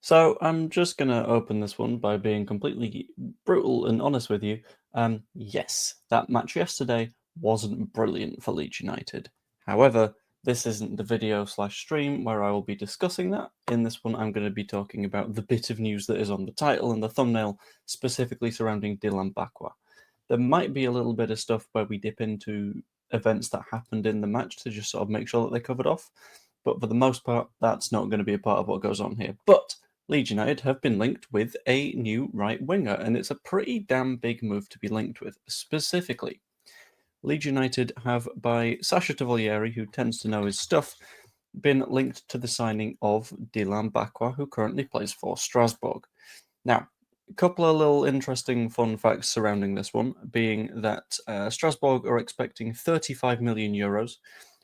So I'm just going to open this one by being completely brutal and honest with you. Yes, that match yesterday wasn't brilliant for Leeds United. However, this isn't the video slash stream where I will be discussing that. In this one, I'm going to be talking about the bit of news that is on the title and the thumbnail, specifically surrounding Dilane Bakwa. There might be a little bit of stuff where we dip into events that happened in the match to just sort of make sure that they're covered off. But for the most part, that's not going to be a part of what goes on here. But Leeds United have been linked with a new right winger, and it's a pretty damn big move to be linked with. Specifically, Leeds United have, by Sasha Tavolieri, who tends to know his stuff, been linked to the signing of Dilane Bakwa, who currently plays for Strasbourg. Now, a couple of little interesting fun facts surrounding this one, being that Strasbourg are expecting 35 million euros,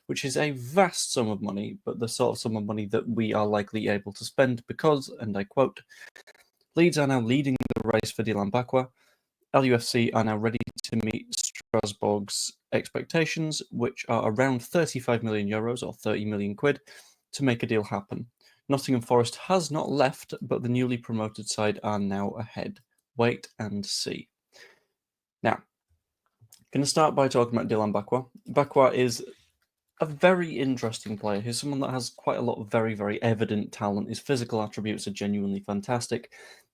which is a vast sum of money, but the sort of sum of money that we are likely able to spend because, and I quote, Leeds are now leading the race for Dilane Bakwa. LUFC are now ready to meet Strasbourg's expectations, which are around 35 million euros or 30 million quid, to make a deal happen. Nottingham Forest has not left, but the newly promoted side are now ahead. Wait and see. Now, going to start by talking about Dilane Bakwa. Bakwa is a very interesting player. He's someone that has quite a lot of very, very evident talent. His physical attributes are genuinely fantastic.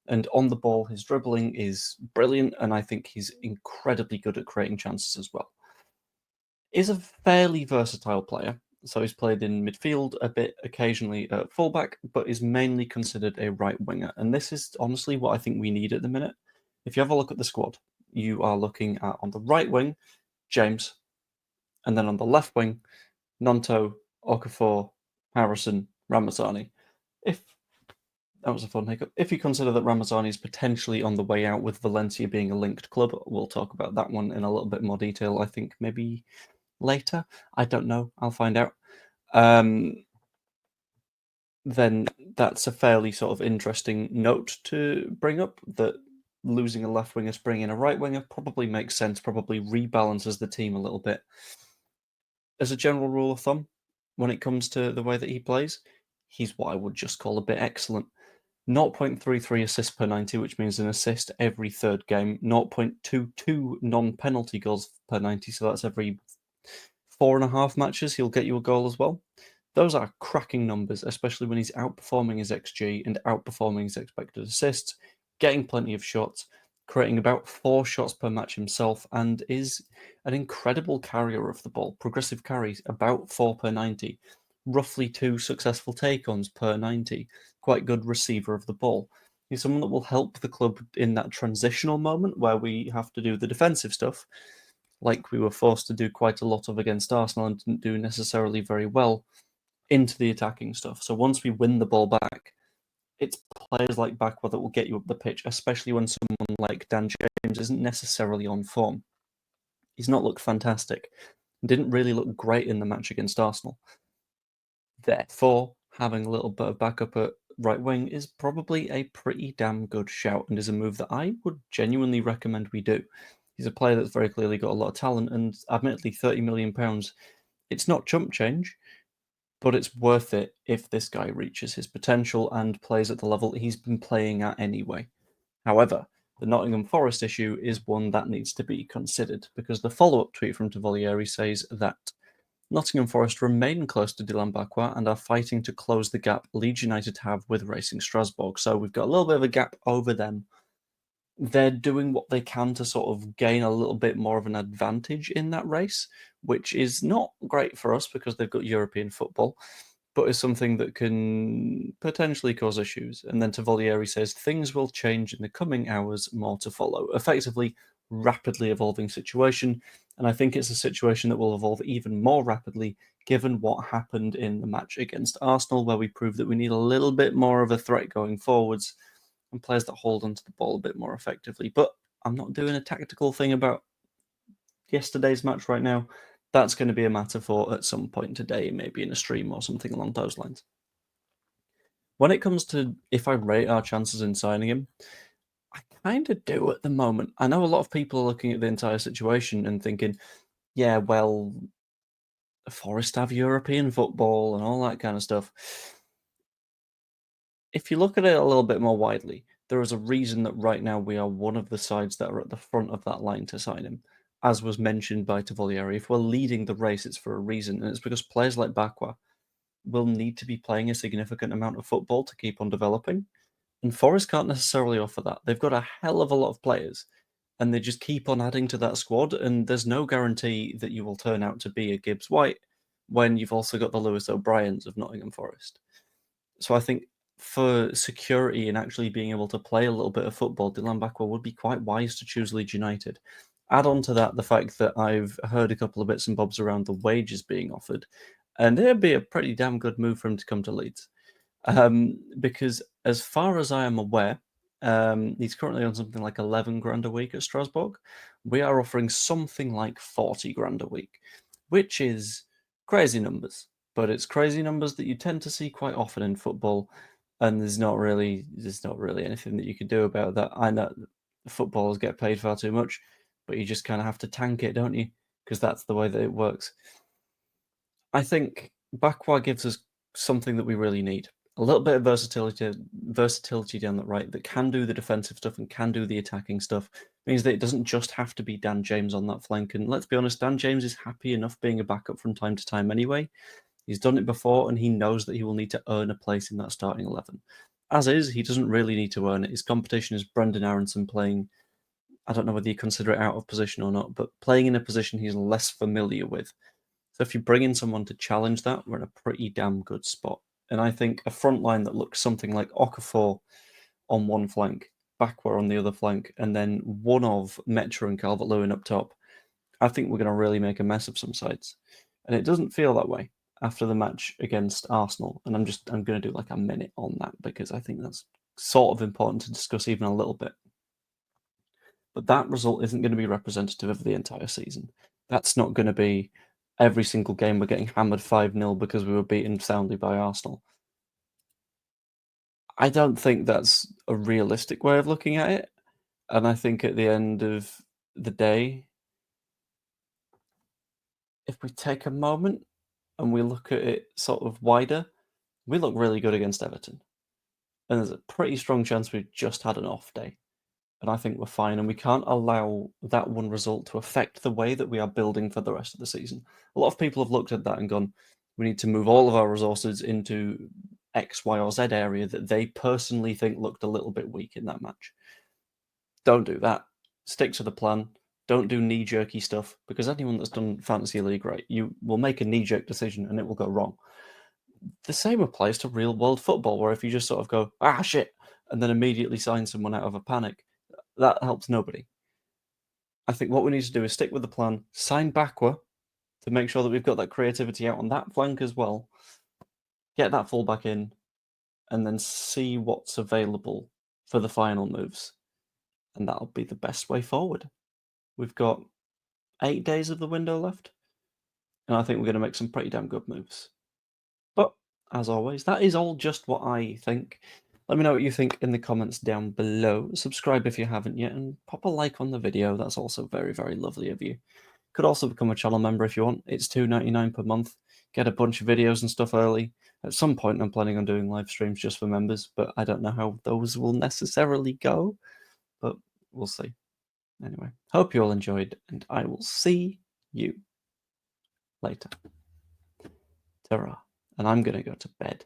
And on the ball, his dribbling is brilliant. And I think he's incredibly good at creating chances as well. He's a fairly versatile player. So he's played in midfield a bit, occasionally at fullback, but is mainly considered a right winger. And this is honestly what I think we need at the minute. If you have a look at the squad, you are looking at, on the right wing, James, and then on the left wing, Nonto, Okafor, Harrison, Ramazani. If that was a fun hiccup. If you consider that Ramazani is potentially on the way out with Valencia being a linked club, we'll talk about that one in a little bit more detail. I think maybe later. I don't know. I'll find out. Then that's a fairly sort of interesting note to bring up, that losing a left winger to bring in a right winger probably makes sense, probably rebalances the team a little bit. As a general rule of thumb, when it comes to the way that he plays, he's what I would just call a bit excellent. 0.33 assists per 90, which means an assist every third game. 0.22 non-penalty goals per 90, so that's every 4.5 matches he'll get you a goal as well. Those are cracking numbers, especially when he's outperforming his XG and outperforming his expected assists, getting plenty of shots, creating about 4 shots per match himself, and is an incredible carrier of the ball. Progressive carries, about 4 per 90, roughly 2 successful take-ons per 90. Quite good receiver of the ball. He's someone that will help the club in that transitional moment where we have to do the defensive stuff, like we were forced to do quite a lot of against Arsenal and didn't do necessarily very well, into the attacking stuff. So once we win the ball back, it's players like Bakwa that will get you up the pitch, especially when someone like Dan James isn't necessarily on form. He's not looked fantastic. Didn't really look great in the match against Arsenal. Therefore, having a little bit of backup at right wing is probably a pretty damn good shout, and is a move that I would genuinely recommend we do. He's a player that's very clearly got a lot of talent, and admittedly, £30 million, it's not chump change, but it's worth it if this guy reaches his potential and plays at the level he's been playing at anyway. However, the Nottingham Forest issue is one that needs to be considered, because the follow-up tweet from Tavolieri says that Nottingham Forest remain close to Dilane Bakwa and are fighting to close the gap Leeds United have with Racing Strasbourg. So we've got a little bit of a gap over them. They're doing what they can to sort of gain a little bit more of an advantage in that race, which is not great for us because they've got European football, but is something that can potentially cause issues. And then Tavolieri says things will change in the coming hours, more to follow. Effectively, rapidly evolving situation. And I think it's a situation that will evolve even more rapidly given what happened in the match against Arsenal, where we proved that we need a little bit more of a threat going forwards and players that hold onto the ball a bit more effectively. But I'm not doing a tactical thing about yesterday's match right now. That's going to be a matter for at some point today, maybe in a stream or something along those lines. When it comes to if I rate our chances in signing him, I kind of do at the moment. I know a lot of people are looking at the entire situation and thinking, yeah, well, Forest have European football and all that kind of stuff. if you look at it a little bit more widely, there is a reason that right now we are one of the sides that are at the front of that line to sign him. As was mentioned by Tavolieri, if we're leading the race, it's for a reason, and it's because players like Bakwa will need to be playing a significant amount of football to keep on developing. And Forest can't necessarily offer that. They've got a hell of a lot of players, and they just keep on adding to that squad, and there's no guarantee that you will turn out to be a Gibbs White when you've also got the Lewis O'Briens of Nottingham Forest. So I think for security and actually being able to play a little bit of football, Dilane Bakwa would be quite wise to choose Leeds United. Add on to that the fact that I've heard a couple of bits and bobs around the wages being offered, and it'd be a pretty damn good move for him to come to Leeds. Because as far as I am aware, he's currently on something like 11 grand a week at Strasbourg. We are offering something like 40 grand a week, which is crazy numbers, but it's crazy numbers that you tend to see quite often in football, and there's not really anything that you can do about that. I know footballers get paid far too much, but you just kind of have to tank it, don't you? Because that's the way that it works. I think Bakwa gives us something that we really need. A little bit of versatility down the right that can do the defensive stuff and can do the attacking stuff. Means that it doesn't just have to be Dan James on that flank. And let's be honest, Dan James is happy enough being a backup from time to time anyway. He's done it before, and he knows that he will need to earn a place in that starting 11. As is, he doesn't really need to earn it. His competition is Brendan Aronson playing, I don't know whether you consider it out of position or not, but playing in a position he's less familiar with. So if you bring in someone to challenge that, we're in a pretty damn good spot. And I think a front line that looks something like Okafor on one flank, Bakwa on the other flank, and then one of Metro and Calvert-Lewin up top, I think we're going to really make a mess of some sides. And it doesn't feel that way after the match against Arsenal. And I'm going to do like a minute on that because I think that's sort of important to discuss even a little bit. But that result isn't going to be representative of the entire season. That's not going to be every single game we're getting hammered 5-0 because we were beaten soundly by Arsenal. I don't think that's a realistic way of looking at it. And I think at the end of the day, if we take a moment and we look at it sort of wider, we look really good against Everton. And there's a pretty strong chance we've just had an off day. And I think we're fine. And we can't allow that one result to affect the way that we are building for the rest of the season. A lot of people have looked at that and gone, we need to move all of our resources into X, Y, or Z area that they personally think looked a little bit weak in that match. Don't do that. Stick to the plan. Don't do knee-jerky stuff, because anyone that's done Fantasy League right, you will make a knee-jerk decision and it will go wrong. The same applies to real-world football, where if you just sort of go, shit, and then immediately sign someone out of a panic, that helps nobody. I think what we need to do is stick with the plan, sign Bakwa to make sure that we've got that creativity out on that flank as well, get that fullback in, and then see what's available for the final moves. And that'll be the best way forward. We've got 8 days of the window left, and I think we're going to make some pretty damn good moves. But, as always, that is all just what I think. Let me know what you think in the comments down below. Subscribe if you haven't yet, and pop a like on the video. That's also very, very lovely of you. Could also become a channel member if you want. It's $2.99 per month. Get a bunch of videos and stuff early. At some point, I'm planning on doing live streams just for members, but I don't know how those will necessarily go. But we'll see. Anyway, hope you all enjoyed, and I will see you later. Ta-ra. And I'm going to go to bed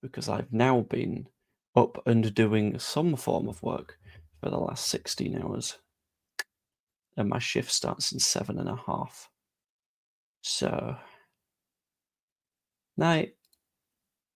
because I've now been up and doing some form of work for the last 16 hours. And my shift starts in 7.5. So, night.